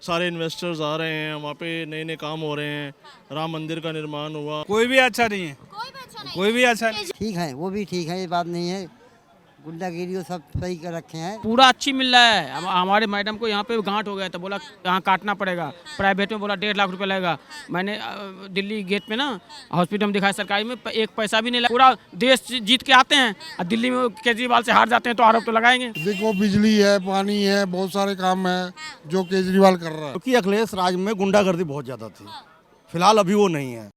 सारे इन्वेस्टर्स आ रहे हैं, वहाँ पे नए नए काम हो रहे हैं, राम मंदिर का निर्माण हुआ। कोई भी अच्छा नहीं है, कोई भी अच्छा नहीं कोई भी अच्छा नहीं। ठीक है, वो भी ठीक है, ये बात नहीं है। गुंडागिरी वो सब सही कर रखे हैं। पूरा अच्छी मिल रहा है। हमारे मैडम को यहाँ पे गांठ हो गया था, बोला यहाँ काटना पड़ेगा। प्राइवेट में बोला 1.5 लाख रुपए लगेगा। मैंने दिल्ली गेट में ना हॉस्पिटल में दिखाया, सरकारी में एक पैसा भी नहीं लगा। पूरा देश जीत के आते हैं और दिल्ली में केजरीवाल से हार जाते हैं तो आरोप तो लगाएंगे। देखो, बिजली है, पानी है, बहुत सारे काम है जो केजरीवाल कर रहा है। क्योंकि अखिलेश राज में गुंडागर्दी बहुत ज़्यादा थी, फिलहाल अभी वो नहीं है।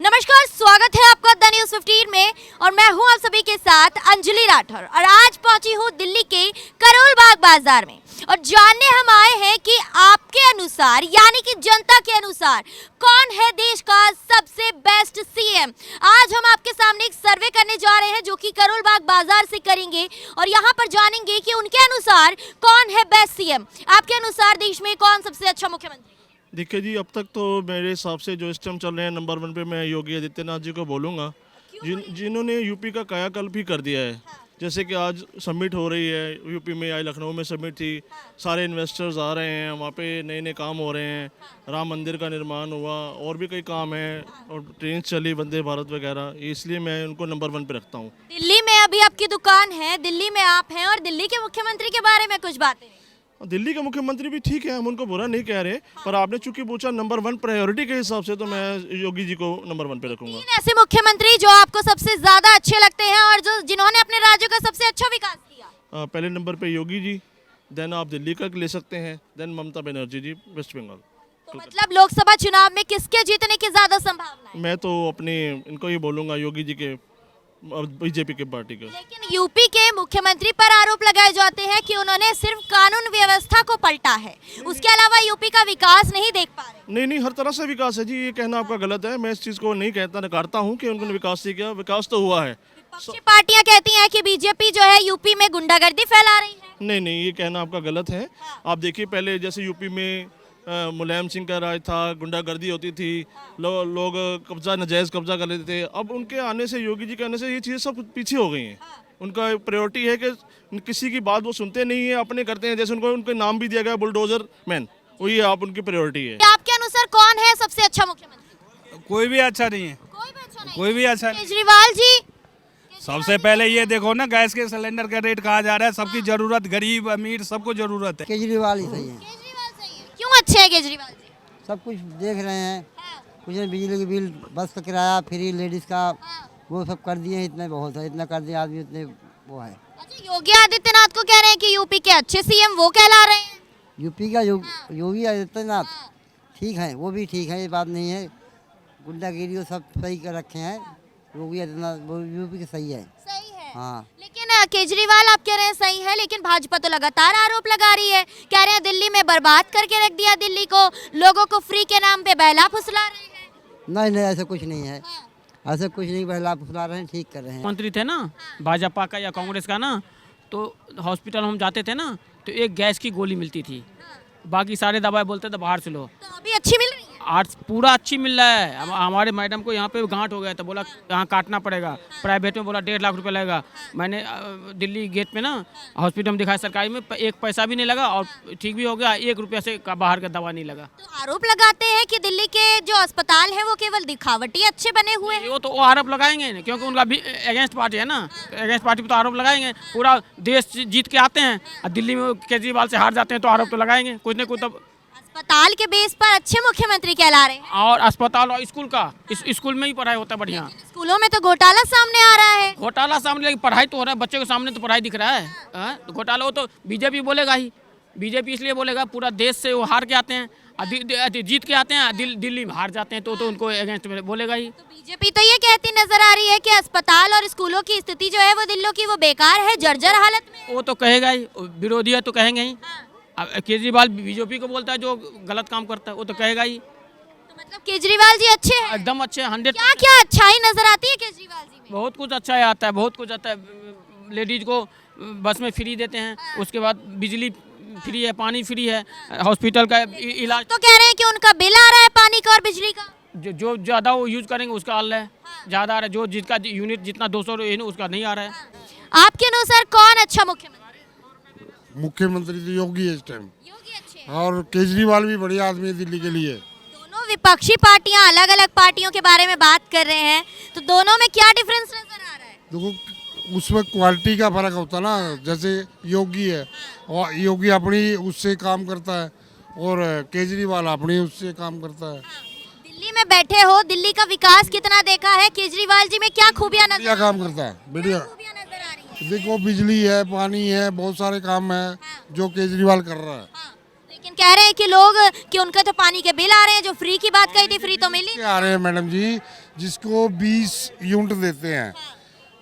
नमस्कार, स्वागत है आपका द न्यूज़ 15 में और मैं हूं आप सभी के साथ अंजलि राठौर और आज पहुंची हूं दिल्ली के करोल बाग बाजार में और जानने हम आए हैं कि आपके अनुसार यानी कि जनता के अनुसार कौन है देश का सबसे बेस्ट सीएम। आज हम आपके सामने एक सर्वे करने जा रहे हैं जो कि करोल बाग बाजार से करेंगे और यहाँ पर जानेंगे कि उनके अनुसार कौन है बेस्ट सीएम। आपके अनुसार देश में कौन सबसे अच्छा मुख्यमंत्री? देखिए जी, अब तक तो मेरे हिसाब से जो इस टाइम चल रहे हैं नंबर 1 पे मैं योगी आदित्यनाथ जी को बोलूँगा, जिन्होंने यूपी का कायाकल्प ही कर दिया है। जैसे कि आज समिट हो रही है यूपी में, आज लखनऊ में समिट थी, सारे इन्वेस्टर्स आ रहे हैं, वहाँ पे नए नए काम हो रहे हैं, राम मंदिर का निर्माण हुआ और भी कई काम हैं और ट्रेन चली वंदे भारत वगैरह, इसलिए मैं उनको नंबर 1 पे रखता हूँ। दिल्ली में अभी आपकी दुकान है, दिल्ली में आप हैं और दिल्ली के मुख्यमंत्री के बारे में कुछ बातें। दिल्ली के मुख्यमंत्री भी ठीक है, हम उनको बुरा नहीं कह रहे, पर आपने चूंकि पूछा नंबर 1 प्रायोरिटी के हिसाब से, तो मैं योगी जी को नंबर 1 पे रखूंगा। 3 ऐसे मुख्यमंत्री जो आपको सबसे ज्यादा अच्छे लगते हैं और जो जिन्होंने अपने राज्य का सबसे अच्छा विकास किया। पहले नंबर पे योगी जी, देन आप दिल्ली का ले सकते हैं, देन ममता बनर्जी जी वेस्ट बंगाल। तो मतलब लोकसभा चुनाव में किसके जीतने की ज्यादा संभावना है? मैं तो अपने इनको ही बोलूँगा, योगी जी के, बीजेपी के पार्टी के। लेकिन यूपी के मुख्यमंत्री पर आरोप लगाए जाते हैं कि उन्होंने सिर्फ कानून व्यवस्था को पलटा है, उसके अलावा यूपी का विकास नहीं देख पा रहे। नहीं, हर तरह से विकास है जी, ये कहना आपका गलत है। मैं इस चीज़ को नहीं कहता, नकारता हूँ कि उन्होंने विकास नहीं किया, विकास तो हुआ है। विपक्षी पार्टियां कहती हैं कि बीजेपी जो है यूपी में गुंडागर्दी फैला रही है। नहीं, ये कहना आपका गलत है। आप देखिए, पहले जैसे यूपी में मुलायम सिंह का राज था, गुंडागर्दी होती थी, लोग कब्जा, नाजायज़ कब्जा कर लेते थे। अब उनके आने से, योगी जी के आने से ये चीज़ें सब पीछे हो गई हैं। उनका प्रायोरिटी है कि किसी की बात वो सुनते नहीं है, अपने करते हैं। जैसे उनके नाम भी दिया गया बुलडोजर मैन, वही आप उनकी प्रायोरिटी है। आपके अनुसार कौन है सबसे अच्छा मुख्यमंत्री? कोई भी अच्छा नहीं है, कोई भी अच्छा नहीं। कोई भी अच्छा नहीं। केजरीवाल जी, सबसे पहले ये देखो ना, गैस के सिलेंडर का रेट कहा जा रहा है, सबकी जरूरत, गरीब अमीर सबको जरूरत है। केजरीवाल ही सही है। केजरीवाल सही है। क्यों अच्छे हैं केजरीवाल जी? सब कुछ देख रहे हैं, कुछ नहीं, बिजली की बिल, बस का किराया फ्री, लेडीज़ का वो सब कर दिए हैं। इतने बहुत है, इतना कर दिया आदमी, उतने वो है। अच्छा, योगी आदित्यनाथ को कह रहे हैं कि यूपी के अच्छे सीएम वो कहला रहे हैं। यूपी का योगी आदित्यनाथ ठीक है, वो भी ठीक है, ये बात नहीं है। गुंडागिरी वो सब सही कर रखे हैं। योगी आदित्यनाथ वो यूपी के सही है। सही है। हाँ, लेकिन केजरीवाल आप कह रहे हैं सही है, लेकिन भाजपा तो लगातार आरोप लगा रही है, कह रहे हैं दिल्ली में बर्बाद करके रख दिया दिल्ली को, लोगों को फ्री के नाम पे बहला फुसला रहे हैं। नहीं, ऐसा कुछ नहीं है, ऐसा कुछ नहीं, बहला फुसला रहे हैं, ठीक कर रहे हैं। मंत्री थे ना भाजपा का या कांग्रेस का ना, तो हॉस्पिटल हम जाते थे ना तो एक गैस की गोली मिलती थी, बाकी सारे दवाई बोलते थे बाहर से लो। तो अभी अच्छी मिल रही है। आज पूरा अच्छी मिल रहा है। हमारे मैडम को यहाँ पे गांठ हो गया था, बोला यहाँ काटना पड़ेगा। प्राइवेट में बोला 1.5 लाख रुपए लगेगा। मैंने दिल्ली गेट में ना हॉस्पिटल में दिखाया, सरकारी में एक पैसा भी नहीं लगा और ठीक भी हो गया, 1 रुपया से बाहर का दवा नहीं लगा। तो आरोप लगाते हैं कि दिल्ली के जो अस्पताल है वो केवल दिखावटी अच्छे बने हुए हैं। वो तो आरोप लगाएंगे क्योंकि उनका अगेंस्ट पार्टी है ना, अगेंस्ट पार्टी पे तो आरोप लगाएंगे। पूरा देश जीत के आते हैं और दिल्ली में केजरीवाल से हार जाते हैं तो आरोप तो लगाएंगे कुछ न कुछ। तो अस्पताल के बेस पर अच्छे मुख्यमंत्री कहला रहे हैं। और अस्पताल और स्कूल का, स्कूल में ही पढ़ाई होता है बढ़िया। स्कूलों में तो घोटाला सामने आ रहा है। घोटाला सामने, लेकिन पढ़ाई तो हो रहा है, बच्चों के सामने तो पढ़ाई दिख रहा है। तो घोटाला हो तो बीजेपी बोलेगा ही, बीजेपी इसलिए बोलेगा, पूरा देश से वो हार के आते हैं, जीत के आते हैं, दिल्ली में हार जाते हैं तो उनको अगेंस्ट बोलेगा ही। तो बीजेपी तो ये कहती नजर आ रही है कि अस्पताल और स्कूलों की स्थिति जो है वो दिल्ली की वो बेकार है, जर्जर हालत में। वो तो कहेगा ही, विरोधी है तो कहेंगे ही। अब केजरीवाल बीजेपी को बोलता है जो गलत काम करता है, वो तो कहेगा ही। तो मतलब केजरीवाल जी अच्छे हैं, एकदम अच्छे, 100। क्या क्या अच्छाई नजर आती है केजरीवाल जी में? बहुत कुछ अच्छा आता है, बहुत कुछ आता है। लेडीज को बस में फ्री देते हैं, उसके बाद बिजली फ्री है, पानी फ्री है, हॉस्पिटल का इलाज। तो कह रहे हैं कि उनका बिल आ रहा है पानी का और बिजली का। जो ज़्यादा वो यूज़ करेंगे उसका हल है, ज़्यादा आ रहा है, जो जिसका यूनिट जितना 200 उसका नहीं आ रहा है। आपके अनुसार कौन अच्छा मुख्यमंत्री? मुख्यमंत्री तो योगी है इस टाइम, योगी अच्छे हैं। और केजरीवाल भी बढ़िया आदमी है दिल्ली के लिए। दोनों विपक्षी पार्टियां अलग अलग पार्टियों के बारे में बात कर रहे हैं, तो दोनों में क्या डिफरेंस नजर आ रहा है? देखो उसमें क्वालिटी का फर्क होता है ना, जैसे योगी है और योगी अपनी उससे काम करता है और केजरीवाल अपनी उससे काम करता है। दिल्ली में बैठे हो, दिल्ली का विकास कितना देखा है? केजरीवाल जी में क्या खूबियां नजर बढ़िया काम करता है, बढ़िया। खूबियां नजर आ रही हैं? देखो बिजली है, पानी है, बहुत सारे काम है जो केजरीवाल कर रहा है। हाँ, लेकिन कह रहे हैं कि लोग कि उनके तो पानी के बिल आ रहे हैं, जो फ्री की बात कही थी फ्री तो मिली। आ रहे हैं मैडम जी, जिसको 20 यूनिट देते हैं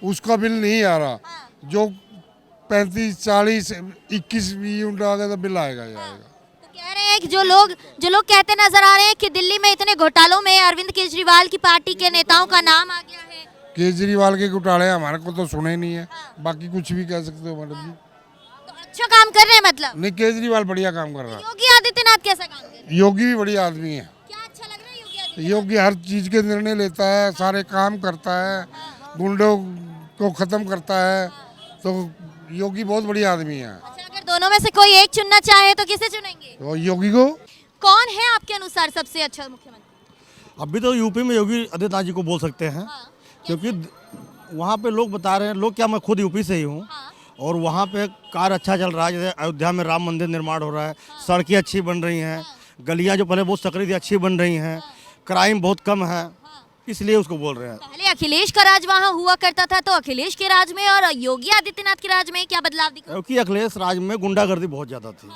उसका बिल नहीं आ रहा, जो 35, 40, 21 यूनिट आ गया तो बिल आएगा ही आएगा। तो कह रहे हैं कि जो लोग कहते नजर आ रहे हैं कि दिल्ली में इतने घोटालों में अरविंद केजरीवाल की पार्टी के नेताओं का नाम आ गया है। केजरीवाल के घोटाले हमारे को तो सुने नहीं है, बाकी कुछ भी कह सकते हो मैडम जी। तो अच्छा काम कर रहे हैं मतलब? नहीं, केजरीवाल बढ़िया काम कर रहा है। योगी आदित्यनाथ कैसा काम कर रहे हैं? योगी भी बढ़िया आदमी है। क्या अच्छा लग रहा है योगी आदित्यनाथ? योगी हर चीज के निर्णय लेता है, सारे काम करता है, गुंडों को खत्म करता है, तो योगी बहुत बढ़िया आदमी है। अच्छा, अगर दोनों में से कोई एक चुनना चाहे तो किसे चुनेंगे? तो योगी को कौन है आपके अनुसार सबसे अच्छा मुख्यमंत्री? अभी तो यूपी में योगी आदित्यनाथ जी को बोल सकते हैं, क्योंकि वहाँ पे लोग बता रहे हैं, लोग क्या, मैं खुद यूपी से ही हूँ, और वहाँ पे कार्य अच्छा चल रहा है। जैसे अयोध्या में राम मंदिर निर्माण हो रहा है, सड़कें अच्छी बन रही हैं, गलियाँ जो पहले बहुत सकरी थी अच्छी बन रही हैं, क्राइम बहुत कम है, इसलिए उसको बोल रहे हैं। पहले अखिलेश का राज वहाँ हुआ करता था, तो अखिलेश के राज में और योगी आदित्यनाथ के राज में क्या बदलाव दिखा? क्योंकि अखिलेश राज में गुंडागर्दी बहुत ज़्यादा थी,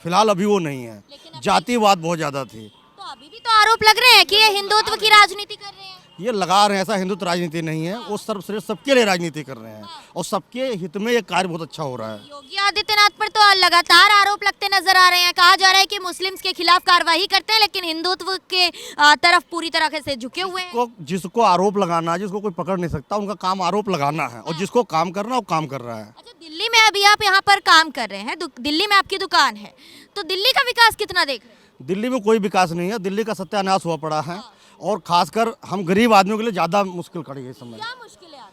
फिलहाल अभी वो नहीं है, जातिवाद बहुत ज़्यादा थी। तो अभी भी तो आरोप लग रहे हैं कि ये हिंदुत्व की राजनीति कर रहे हैं। ये लगा रहे हैं, ऐसा हिंदुत्व राजनीति नहीं है, वो सर्वश्रेष्ठ सबके लिए राजनीति कर रहे हैं और सबके हित में ये कार्य बहुत अच्छा हो रहा है। योगी आदित्यनाथ पर तो लगातार आरोप लगते नजर आ रहे हैं। कहा जा रहा है कि मुस्लिम्स के खिलाफ कार्रवाई करते हैं, लेकिन हिंदुत्व के तरफ पूरी तरह से झुके हुए हैं। जिसको आरोप लगाना है, जिसको कोई पकड़ नहीं सकता, उनका काम आरोप लगाना है, और जिसको काम करना है वो काम कर रहा है। अच्छा, दिल्ली में अभी आप यहाँ पर काम कर रहे हैं, दिल्ली में आपकी दुकान है, तो दिल्ली का विकास कितना देख रहे हैं? दिल्ली में कोई विकास नहीं है, दिल्ली का सत्यानाश हुआ पड़ा है, और खासकर हम गरीब आदमियों के लिए ज़्यादा मुश्किल खड़ी है इस समय। क्या मुश्किल है?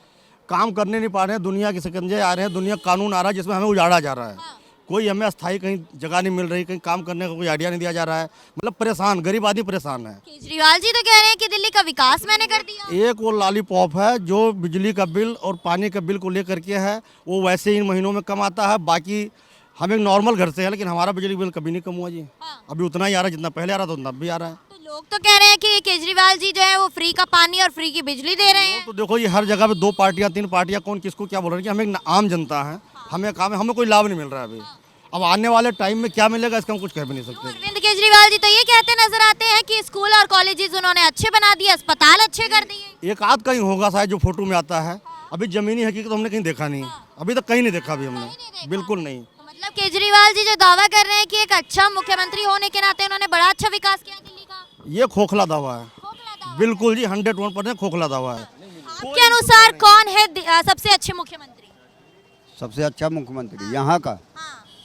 काम करने नहीं पा रहे हैं, दुनिया के शिकंजे आ रहे हैं, दुनिया कानून आ रहा है जिसमें हमें उजाड़ा जा रहा है। कोई हमें अस्थायी कहीं जगह नहीं मिल रही, कहीं काम करने का कोई आइडिया नहीं दिया जा रहा है, मतलब परेशान, गरीब आदमी परेशान है। केजरीवाल जी तो कह रहे हैं कि दिल्ली का विकास मैंने कर दिया। एक वो लॉलीपॉप है जो बिजली का बिल और पानी का बिल को लेकर के है, वो वैसे इन महीनों में कम आता है। बाकी हम एक नॉर्मल घर से है, लेकिन हमारा बिजली बिल कभी नहीं कम हुआ जी। अभी उतना ही आ रहा है जितना पहले आ रहा था, उतना भी आ रहा है। तो लोग तो कह रहे हैं कि केजरीवाल जी जो है वो फ्री का पानी और फ्री की बिजली दे रहे हैं। तो देखो, ये हर जगह पे 2 पार्टियां 3 पार्टियां, कौन किसको क्या बोल रहे हैं, कि हम एक आम जनता है, हमें काम है, हमें कोई लाभ नहीं मिल रहा है अभी। अब आने वाले टाइम में क्या मिलेगा इसका हम कुछ कह भी नहीं सकते। अरविंद केजरीवाल जी तो ये कहते नजर आते हैं कि स्कूल और कॉलेजेस उन्होंने अच्छे बना दिए, अस्पताल अच्छे कर दिए। एक आध कहीं होगा शायद जो फोटो में आता है, अभी जमीनी हकीकत हमने कहीं देखा नहीं, अभी तक कहीं नहीं देखा अभी हमने, बिल्कुल नहीं। मतलब केजरीवाल जी जो दावा कर रहे हैं कि एक अच्छा मुख्यमंत्री होने के नाते उन्होंने बड़ा अच्छा विकास किया दिल्ली का, ये खोखला दावा है, बिल्कुल जी, 101% खोखला दावा है। आपके अनुसार कौन है सबसे अच्छे मुख्यमंत्री? सबसे अच्छा मुख्यमंत्री यहाँ का,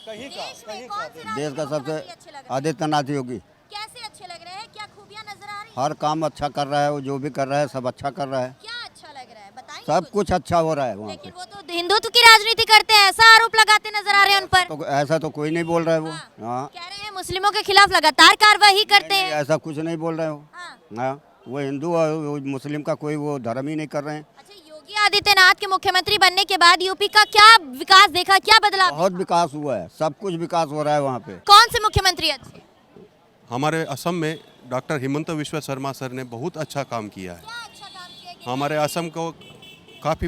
देश का सबसे आदित्यनाथ योगी। कैसे अच्छे लग रहे हैं? क्या खूबियां नजर आ रही? हर काम अच्छा कर रहा है, वो जो भी कर रहा है सब अच्छा कर रहा है, क्या अच्छा लग रहा है बताइए? सब कुछ अच्छा हो रहा है वहाँ लेकिन वो तो हिंदुत्व की राजनीति करते हैं, ऐसा आरोप लगाते नजर आ रहे हैं उन पर। पे। तो ऐसा तो कोई नहीं बोल रहा है वो। हाँ, कह रहे हैं मुस्लिमों के खिलाफ लगातार कार्रवाई करते हैं। ऐसा कुछ नहीं बोल रहे हो। हाँ, वो हिंदू और वो मुस्लिम का कोई वो धर्म ही नहीं कर रहे हैं। अच्छा, योगी आदित्यनाथ के मुख्यमंत्री बनने के बाद यूपी का क्या विकास देखा, क्या बदलाव? बहुत विकास हुआ है, सब कुछ विकास हो रहा है वहाँ पे। कौन से मुख्यमंत्री अच्छे? हमारे असम में डॉक्टर हिमंत विश्व शर्मा सर ने बहुत अच्छा काम किया है। क्या अच्छा काम किया कि हमारे असम को काफ़ी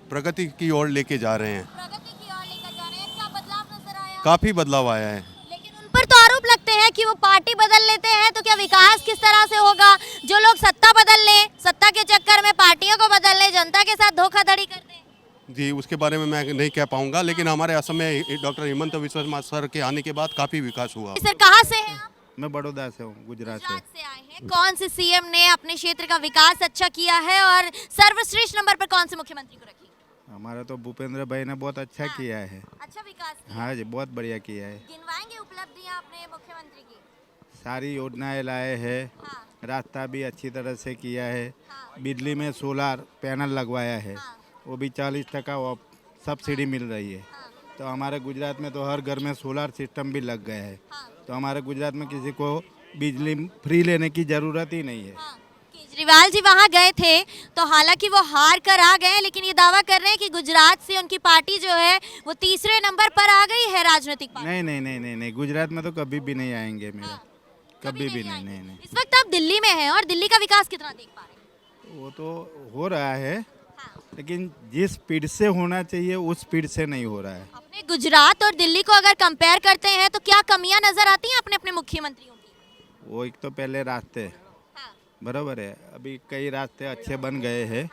प्रगति की ओर लेके जा रहे हैं, प्रगति की ओर लेकर जा रहे हैं? क्या बदलाव नजर आया? काफ़ी बदलाव आया है। लेकिन उन पर तो आरोप लगते हैं कि वो पार्टी बदल लेते हैं, तो क्या विकास किस तरह से होगा? जो लोग सत्ता बदल लें, सत्ता के चक्कर में पार्टियों को बदल लें, जनता के साथ धोखाधड़ी कर दें। जी, उसके बारे में मैं नहीं कह पाऊंगा, लेकिन हमारे असम में डॉक्टर हिमंत विश्व शर्मा सर के आने के बाद काफ़ी विकास हुआ। सर कहाँ से हैं आप? मैं बड़ौदा से हूँ, गुजरात से। गुजरात से आए हैं। कौन से सीएम ने अपने क्षेत्र का विकास अच्छा किया है और सर्वश्रेष्ठ नंबर पर कौन से मुख्यमंत्री को रखेंगे? हमारा तो भूपेंद्र भाई ने बहुत अच्छा किया है। अच्छा विकास किया। हाँ जी, बहुत बढ़िया किया है। गिनवाएंगे उपलब्धियां अपने मुख्यमंत्री की? सारी योजनाएं लाए हैं, हाँ, रास्ता भी अच्छी तरह से किया है, हाँ, बिजली में सोलर पैनल लगवाया है, हाँ। वो भी 40% ऑफ सब्सिडी मिल रही है। तो हमारे गुजरात में तो हर घर में सोलर सिस्टम भी लग गए हैं। तो हमारे गुजरात में किसी को बिजली फ्री लेने की ज़रूरत ही नहीं है। केजरीवाल जी वहां गए थे तो हालांकि वो हार कर आ गए, लेकिन ये दावा कर रहे हैं कि गुजरात से उनकी पार्टी जो है वो तीसरे नंबर पर आ गई है राजनीतिक पार्टी। नहीं नहीं नहीं नहीं नहीं, गुजरात में तो कभी भी नहीं आएंगे मेरा, कभी भी नहीं नहीं नहीं। इस वक्त आप दिल्ली में हैं और दिल्ली का विकास कितना देख पा रहे हैं? वो तो हो रहा है, लेकिन जिस स्पीड से होना चाहिए उस स्पीड से नहीं हो रहा है। अपने गुजरात और दिल्ली को अगर कंपेयर करते हैं तो क्या कमियां नजर आती हैं अपने अपने मुख्यमंत्रियों की? वो एक तो पहले रास्ते बराबर है, अभी कई रास्ते अच्छे बन गए हैं,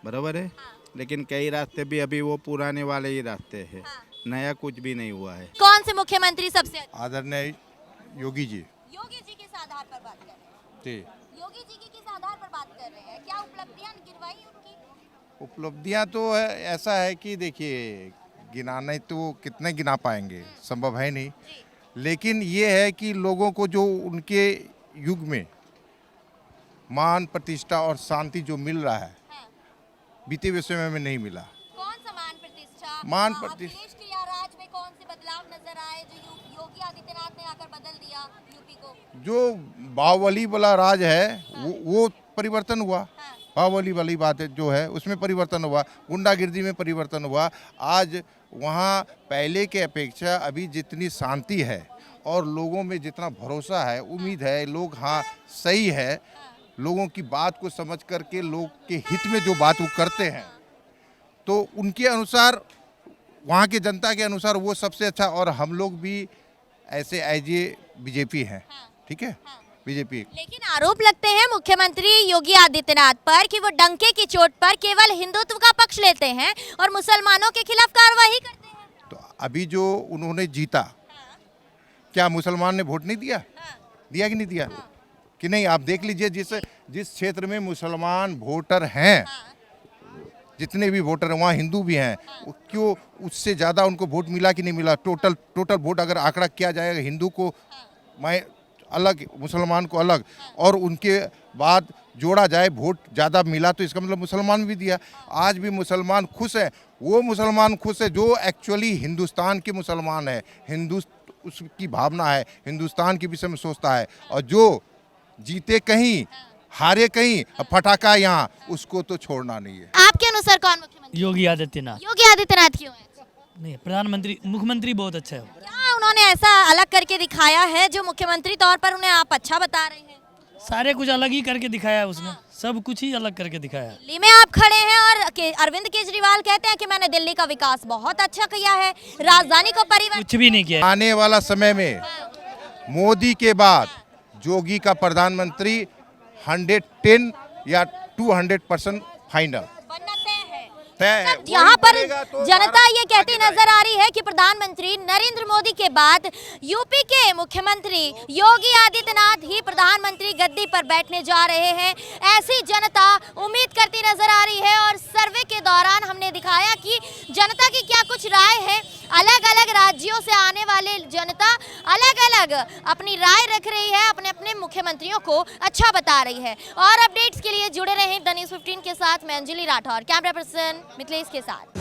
बराबर है, लेकिन कई रास्ते भी अभी वो पुराने वाले ही रास्ते हैं, नया कुछ भी नहीं हुआ है। कौन से मुख्यमंत्री सबसे अच्छे? आदरणीय योगी जी। योगी जी किस आधार पर बात कर रहे हैं? जी, योगी जी की किस आधार पर बात कर रहे हैं? क्या उपलब्धियां गिनवाई उनकी? उपलब्धियां तो है, ऐसा है कि देखिए गिनाने तो कितने गिना पाएंगे, संभव है नहीं, लेकिन ये है कि लोगों को जो उनके युग में मान प्रतिष्ठा और शांति जो मिल रहा है बीते हुए समय में नहीं मिला। कौन सा मान प्रतिष्ठा? मान अखिलेश के राज में कौन से बदलाव नजर आए जो योगी आदित्यनाथ ने आकर बदल दिया यूपी को? जो बाहुबली वाला राज है वो परिवर्तन हुआ। बाहुबली वाली बात जो है उसमें परिवर्तन हुआ, गुंडागिर्दी में परिवर्तन हुआ। आज वहाँ पहले के अपेक्षा अभी जितनी शांति है और लोगों में जितना भरोसा है, उम्मीद है, लोग हाँ सही है, लोगों की बात को समझ करके लोग के हित में जो बात वो करते हैं, तो उनके अनुसार, वहाँ के जनता के अनुसार वो सबसे अच्छा। और हम लोग भी ऐसे एज ए बीजेपी हैं, ठीक है, बीजेपी। लेकिन आरोप लगते हैं मुख्यमंत्री योगी आदित्यनाथ पर कि वो डंके की चोट पर केवल हिंदुत्व का पक्ष लेते हैं और मुसलमानों के खिलाफ कार्रवाई करते हैं। तो अभी जो उन्होंने जीता, क्या मुसलमान ने वोट नहीं दिया? दिया कि नहीं दिया? कि नहीं? आप देख लीजिए जिस क्षेत्र में मुसलमान वोटर हैं, जितने भी वोटर हैं वहाँ हिंदू भी हैं, क्यों उससे ज़्यादा उनको वोट मिला कि नहीं मिला? टोटल वोट अगर आंकड़ा किया जाएगा, हिंदू को मैं अलग, मुसलमान को अलग, और उनके बाद जोड़ा जाए वोट ज़्यादा मिला तो इसका मतलब मुसलमान भी दिया। आज भी मुसलमान खुश है, वो मुसलमान खुश है जो एक्चुअली हिंदुस्तान के मुसलमान है, उसकी भावना है, हिंदुस्तान के विषय में सोचता है। और जो जीते कहीं हारे कहीं, पटाखा यहाँ, उसको तो छोड़ना नहीं है। आपके अनुसार कौन मुख्यमंत्री? योगी आदित्यनाथ। योगी आदित्यनाथ क्यों है? नहीं, प्रधानमंत्री, मुख्यमंत्री बहुत अच्छा है। क्या उन्होंने ऐसा अलग करके दिखाया है जो मुख्यमंत्री तौर पर उन्हें आप अच्छा बता रहे हैं? सारे कुछ अलग ही करके दिखाया उसने, सब कुछ ही अलग करके दिखाया। दिल्ली में आप खड़े हैं और अरविंद केजरीवाल कहते हैं कि मैंने दिल्ली का विकास बहुत अच्छा किया है, राजधानी को परिवर्तन कुछ भी नहीं किया। आने वाला समय में मोदी के बाद योगी का प्रधानमंत्री 110 या 200% फाइनल है। यहाँ पर जनता ये कहती नजर आ रही है कि प्रधानमंत्री नरेंद्र मोदी के बाद यूपी के मुख्यमंत्री योगी आदित्यनाथ ही प्रधानमंत्री गद्दी पर बैठने जा रहे हैं, ऐसी जनता उम्मीद करती नजर आ रही है। और सर्वे के दौरान हमने दिखाया कि जनता की क्या कुछ राय है। अलग अलग राज्यों से आने वाले जनता अलग अलग अपनी राय रख रही है, अपने अपने मुख्यमंत्रियों को अच्छा बता रही है। और अपडेट्स के लिए जुड़े रहें द न्यूज़ 15 के साथ। मैं अंजलि राठौर, कैमरा पर्सन मिथिलेश के साथ।